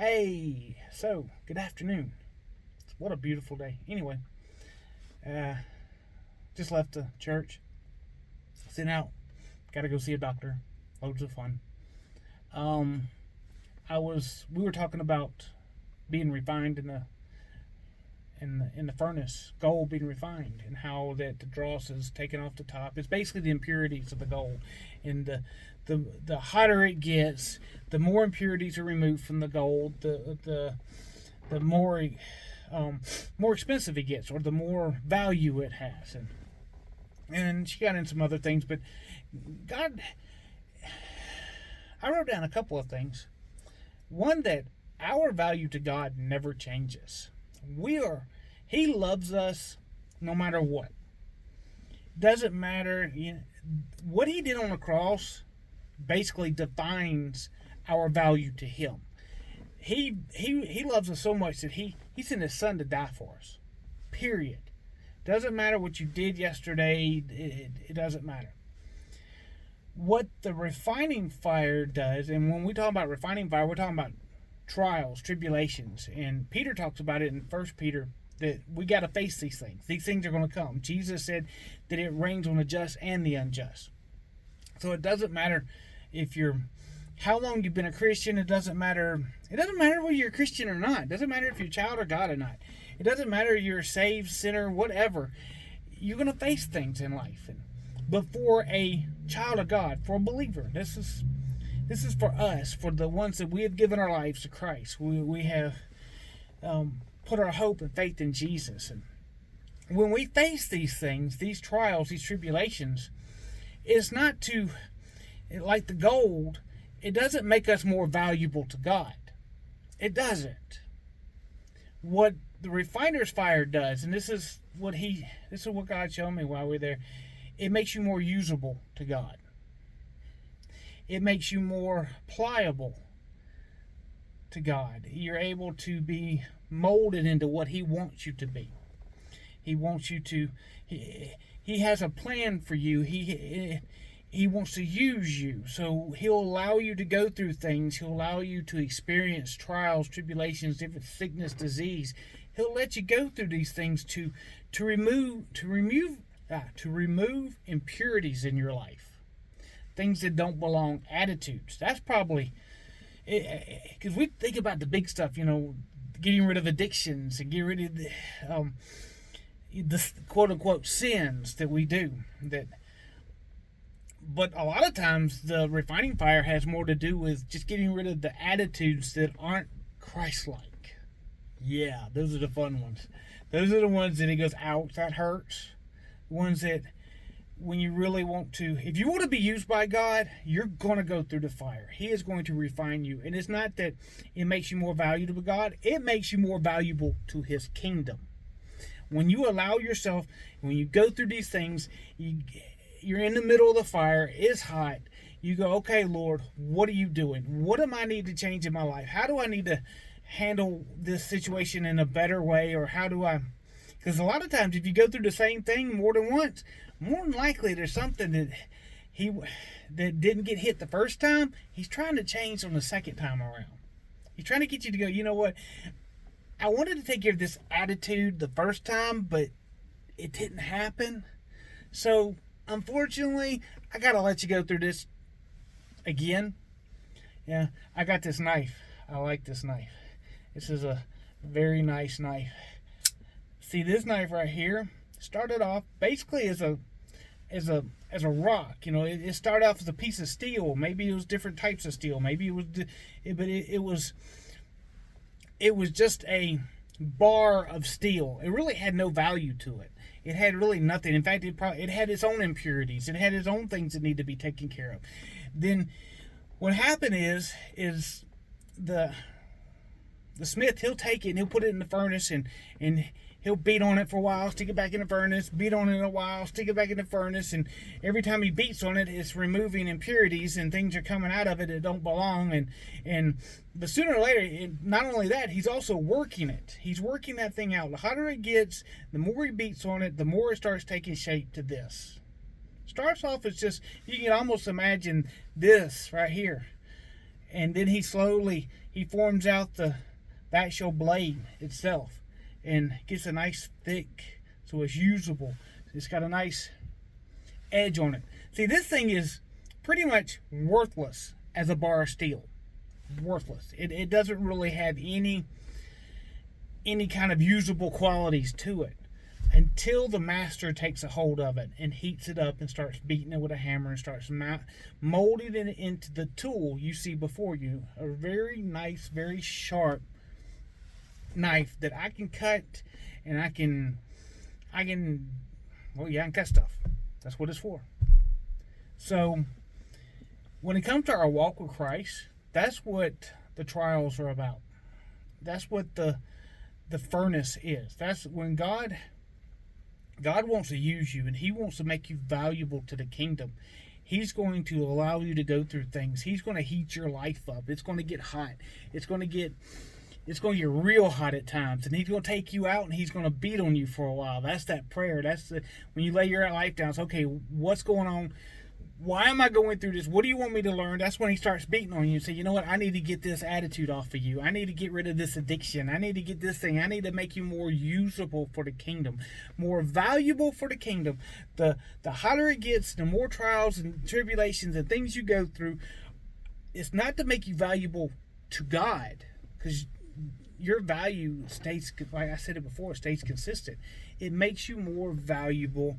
Hey, so good afternoon. What a beautiful day. Anyway, uh, just left the church. Sitting out. Got to go see a doctor. Loads of fun. Um, we were talking about being refined in the furnace, gold being refined, and how that the dross is taken off the top. It's basically the impurities of the gold, and the hotter it gets, the more impurities are removed from the gold. The more expensive it gets, or the more value it has, and she got in some other things, but God, I wrote down a couple of things. One, that our value to God never changes. He loves us no matter what. Doesn't matter. What he did on the cross basically defines our value to him. He loves us so much that he sent his son to die for us. Period. Doesn't matter what you did yesterday. It doesn't matter. What the refining fire does, and when we talk about refining fire, we're talking about trials, tribulations, and Peter talks about it in 1 Peter, that we got to face these things. These things are going to come. Jesus said that it rains on the just and the unjust. So it doesn't matter how long you've been a Christian. It doesn't matter whether you're a Christian or not. It doesn't matter if you're a child of God or not. It doesn't matter if you're a saved sinner, whatever. You're going to face things in life. But for a child of God, for a believer, this is for us, for the ones that we have given our lives to Christ. We have put our hope and faith in Jesus. And when we face these things, these trials, these tribulations, it's not like the gold, it doesn't make us more valuable to God. It doesn't. What the refiner's fire does, and this is what God showed me while we were there, it makes you more usable to God. It makes you more pliable to God. You're able to be molded into what he wants you to be. He wants you to, he has a plan for you. He wants to use you. So he'll allow you to go through things. He'll allow you to experience trials, tribulations, different sickness, disease. He'll let you go through these things to remove impurities in your life. Things that don't belong, attitudes. That's probably, because we think about the big stuff, getting rid of addictions and getting rid of the quote-unquote sins that we do. But a lot of times the refining fire has more to do with just getting rid of the attitudes that aren't Christ-like. Yeah, those are the fun ones. Those are the ones that he goes, ouch, that hurts. The ones that when you really want to, if you want to be used by God, you're going to go through the fire. He is going to refine you. And it's not that it makes you more valuable to God. It makes you more valuable to his kingdom. When you allow yourself, when you go through these things, you're in the middle of the fire, it's hot. You go, okay, Lord, what are you doing? What am I need to change in my life? How do I need to handle this situation in a better way? Or how do I... Because a lot of times if you go through the same thing more than once, more than likely there's something that didn't get hit the first time. He's trying to change on the second time around. He's trying to get you to go, you know what? I wanted to take care of this attitude the first time, but it didn't happen. So, unfortunately, I got to let you go through this again. Yeah, I got this knife. I like this knife. This is a very nice knife. See, this knife right here started off basically as a rock. It started off as a piece of steel. Maybe it was different types of steel. Maybe it was, but it was just a bar of steel. It really had no value to it. It had really nothing. In fact, it had its own impurities. It had its own things that need to be taken care of. Then what happened is the smith, he'll take it and he'll put it in the furnace and he'll beat on it for a while, stick it back in the furnace, beat on it a while, stick it back in the furnace, and every time he beats on it, it's removing impurities and things are coming out of it that don't belong. But sooner or later, not only that, he's also working it. He's working that thing out. The hotter it gets, the more he beats on it, the more it starts taking shape to this. Starts off as just, you can almost imagine this right here. And then he slowly, he forms out the actual blade itself and gets a nice thick, so it's usable. It's got a nice edge on it. See, this thing is pretty much worthless as a bar of steel. Worthless. It doesn't really have any kind of usable qualities to it until the master takes a hold of it and heats it up and starts beating it with a hammer and starts molding it into the tool you see before you. A very nice, very sharp knife that I can cut, and I can cut stuff. That's what it's for. So when it comes to our walk with Christ, that's what the trials are about. That's what the furnace is. That's when God wants to use you, and He wants to make you valuable to the kingdom. He's going to allow you to go through things. He's going to heat your life up. It's going to get hot. It's going to get real hot at times, and He's going to take you out, and He's going to beat on you for a while. That's that prayer. That's when you lay your life down. It's okay. What's going on? Why am I going through this? What do you want me to learn? That's when He starts beating on you and say, you know what? I need to get this attitude off of you. I need to get rid of this addiction. I need to get this thing. I need to make you more usable for the kingdom, more valuable for the kingdom. The hotter it gets, the more trials and tribulations and things you go through. It's not to make you valuable to God, because your value stays, like I said it before, stays consistent. It makes you more valuable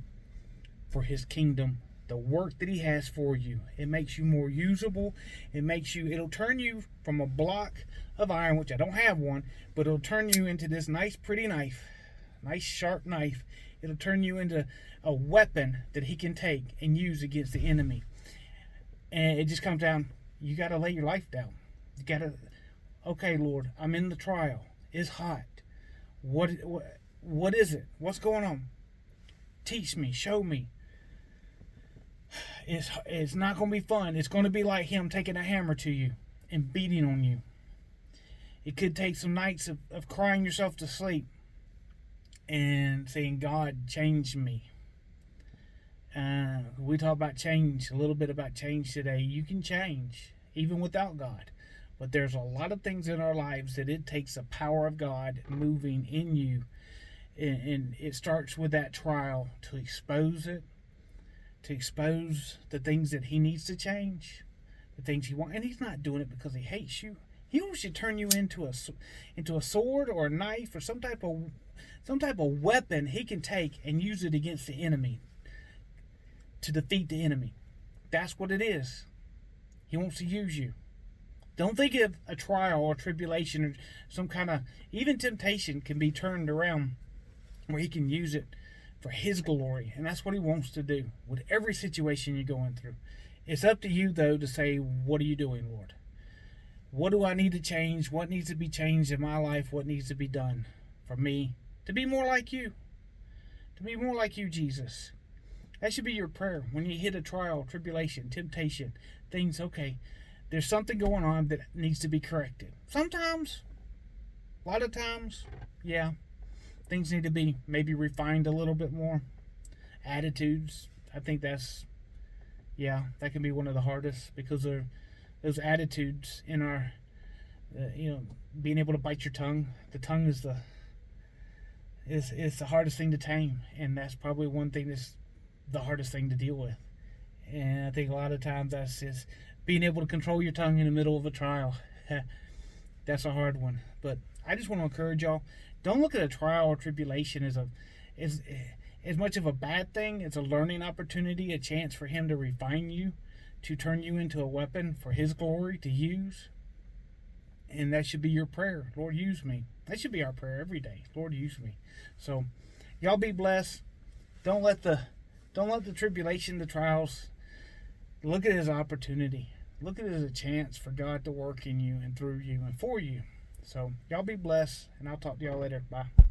for His kingdom, the work that He has for you. It makes you more usable. It'll turn you from a block of iron, which I don't have one, but it'll turn you into this nice, pretty knife, nice, sharp knife. It'll turn you into a weapon that He can take and use against the enemy. And it just comes down, you got to lay your life down. You got to, okay, Lord, I'm in the trial. It's hot. What is it? What's going on? Teach me, show me. It's not going to be fun. It's going to be like Him taking a hammer to you and beating on you. It could take some nights of crying yourself to sleep and saying, God, change me. We talk about change, a little bit about change today. You can change, even without God. But there's a lot of things in our lives that it takes the power of God moving in you. And it starts with that trial to expose it, to expose the things that He needs to change, the things He wants. And He's not doing it because He hates you. He wants to turn you into a sword or a knife or some type of weapon He can take and use it against the enemy to defeat the enemy. That's what it is. He wants to use you. Don't think of a trial or tribulation or some kind of, even temptation can be turned around where He can use it for His glory. And that's what He wants to do with every situation you're going through. It's up to you, though, to say, what are you doing, Lord? What do I need to change? What needs to be changed in my life? What needs to be done for me to be more like You? To be more like You, Jesus. That should be your prayer when you hit a trial, tribulation, temptation, things, okay, there's something going on that needs to be corrected. Sometimes, a lot of times, yeah, things need to be maybe refined a little bit more. Attitudes, I think that can be one of the hardest, because of those attitudes in our, being able to bite your tongue. The tongue is the hardest thing to tame, and that's probably one thing that's the hardest thing to deal with. And I think a lot of times that's just being able to control your tongue in the middle of a trial. That's a hard one. But I just want to encourage y'all, don't look at a trial or tribulation as much of a bad thing. It's a learning opportunity, a chance for Him to refine you, to turn you into a weapon for His glory to use. And that should be your prayer. Lord, use me. That should be our prayer every day. Lord, use me. So y'all be blessed. Don't let the tribulation, the trials, look at it as an opportunity. Look at it as a chance for God to work in you and through you and for you. So y'all be blessed, and I'll talk to y'all later. Bye.